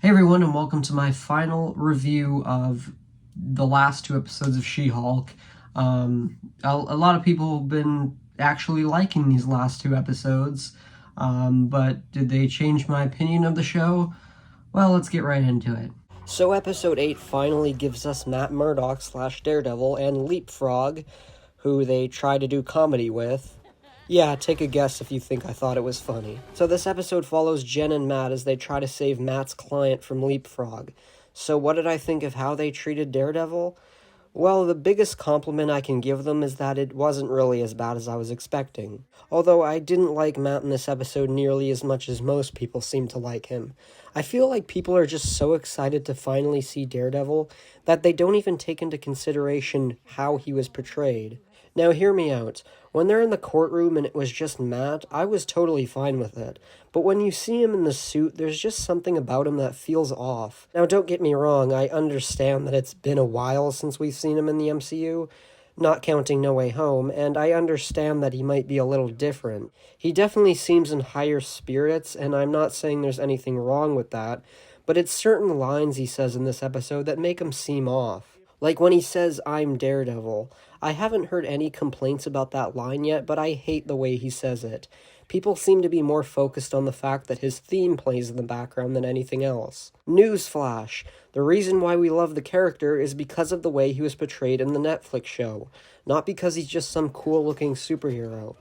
Hey everyone, and welcome to my final review of the last two episodes of She-Hulk. A lot of people have been actually liking these last two episodes, but did they change my opinion of the show? Well, let's get right into it. So episode 8 finally gives us Matt Murdock / Daredevil and Leapfrog, who they try to do comedy with. Yeah, take a guess if you think I thought it was funny. So this episode follows Jen and Matt as they try to save Matt's client from Leapfrog. So what did I think of how they treated Daredevil? Well, the biggest compliment I can give them is that it wasn't really as bad as I was expecting. Although I didn't like Matt in this episode nearly as much as most people seem to like him. I feel like people are just so excited to finally see Daredevil that they don't even take into consideration how he was portrayed. Now hear me out. When they're in the courtroom and it was just Matt, I was totally fine with it. But when you see him in the suit, there's just something about him that feels off. Now don't get me wrong, I understand that it's been a while since we've seen him in the MCU, not counting No Way Home, and I understand that he might be a little different. He definitely seems in higher spirits, and I'm not saying there's anything wrong with that, but it's certain lines he says in this episode that make him seem off. Like when he says, "I'm Daredevil." I haven't heard any complaints about that line yet, but I hate the way he says it. People seem to be more focused on the fact that his theme plays in the background than anything else. Newsflash! The reason why we love the character is because of the way he was portrayed in the Netflix show, not because he's just some cool-looking superhero.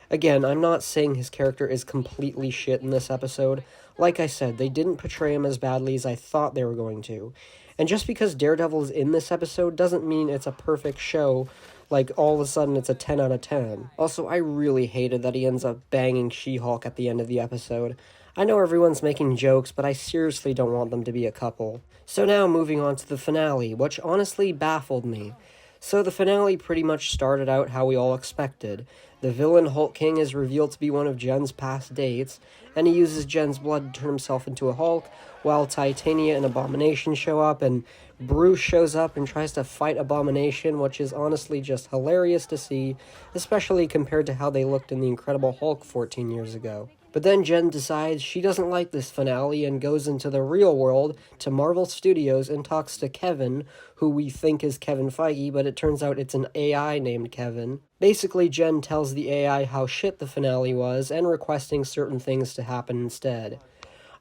Again, I'm not saying his character is completely shit in this episode. Like I said, they didn't portray him as badly as I thought they were going to. And just because Daredevil is in this episode doesn't mean it's a perfect show, like all of a sudden it's a 10 out of 10. Also, I really hated that he ends up banging She-Hulk at the end of the episode. I know everyone's making jokes, but I seriously don't want them to be a couple. So now moving on to the finale, which honestly baffled me. So the finale pretty much started out how we all expected. The villain Hulk King is revealed to be one of Jen's past dates, and he uses Jen's blood to turn himself into a Hulk, while Titania and Abomination show up, and Bruce shows up and tries to fight Abomination, which is honestly just hilarious to see, especially compared to how they looked in The Incredible Hulk 14 years ago. But then Jen decides she doesn't like this finale and goes into the real world to Marvel Studios and talks to Kevin, who we think is Kevin Feige, but it turns out it's an AI named Kevin. Basically, Jen tells the AI how shit the finale was and requesting certain things to happen instead.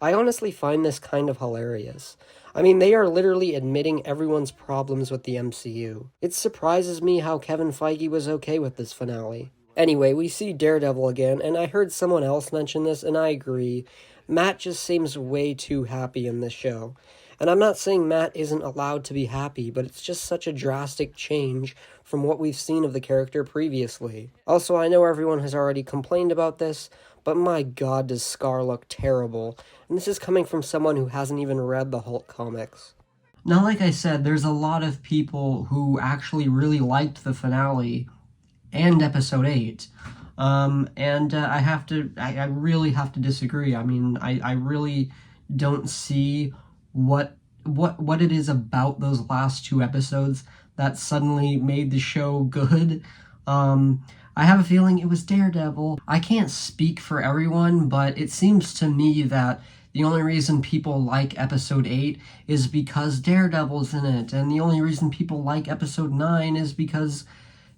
I honestly find this kind of hilarious. I mean, they are literally admitting everyone's problems with the MCU. It surprises me how Kevin Feige was okay with this finale. Anyway, we see Daredevil again, and I heard someone else mention this, and I agree. Matt just seems way too happy in this show. And I'm not saying Matt isn't allowed to be happy, but it's just such a drastic change from what we've seen of the character previously. Also, I know everyone has already complained about this, but my god does Scar look terrible. And this is coming from someone who hasn't even read the Hulk comics. Now, like I said, there's a lot of people who actually really liked the finale and episode 8. I really have to disagree. I mean, I really don't see what it is about those last two episodes that suddenly made the show good. I have a feeling it was Daredevil. I can't speak for everyone, but it seems to me that the only reason people like episode 8 is because Daredevil's in it, and the only reason people like episode 9 is because,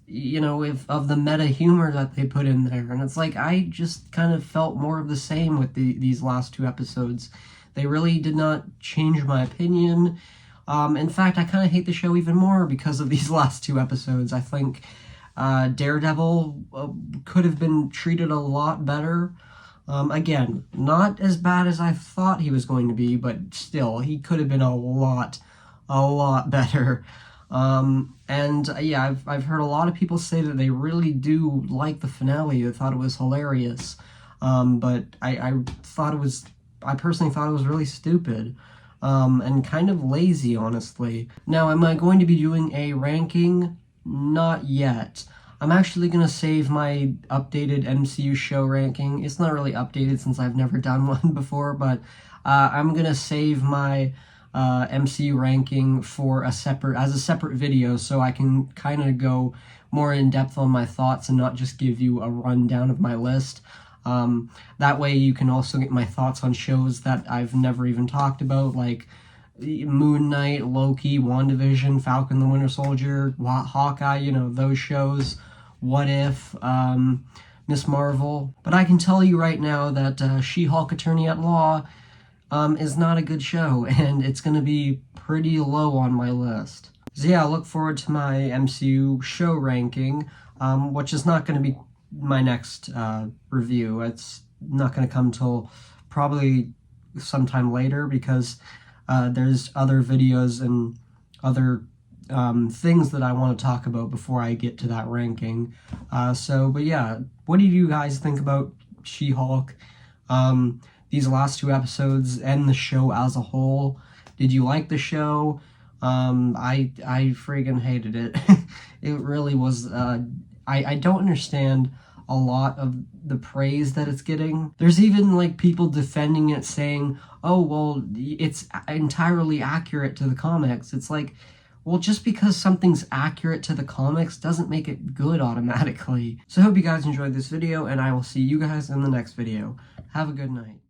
you know, of the meta humor that they put in there. And it's like, I just kind of felt more of the same with these last two episodes. They really did not change my opinion. In fact, I kind of hate the show even more because of these last two episodes. I think Daredevil could have been treated a lot better. Again, not as bad as I thought he was going to be, but still, he could have been a lot better. Yeah, I've heard a lot of people say that they really do like the finale. They thought it was hilarious. But I personally thought it was really stupid. And kind of lazy, honestly. Now, am I going to be doing a ranking? Not yet. I'm actually going to save my updated MCU show ranking. It's not really updated since I've never done one before, but I'm going to save my MCU ranking for as a separate video, so I can kind of go more in depth on my thoughts and not just give you a rundown of my list. That way you can also get my thoughts on shows that I've never even talked about, like Moon Knight, Loki, WandaVision, Falcon the Winter Soldier, Hawkeye, you know, those shows. What If, Miss Marvel. But I can tell you right now that She-Hulk Attorney at Law is not a good show, and it's going to be pretty low on my list. So yeah, I look forward to my MCU show ranking, which is not going to be my next review. It's not going to come till probably sometime later, because there's other videos and other things that I want to talk about before I get to that ranking. But yeah, what do you guys think about She-Hulk? These last 2 episodes and the show as a whole. Did you like the show? I friggin' hated it. It really was, I don't understand a lot of the praise that it's getting. There's even like people defending it, saying, oh, well, it's entirely accurate to the comics. It's like, well, just because something's accurate to the comics doesn't make it good automatically. So I hope you guys enjoyed this video, and I will see you guys in the next video. Have a good night.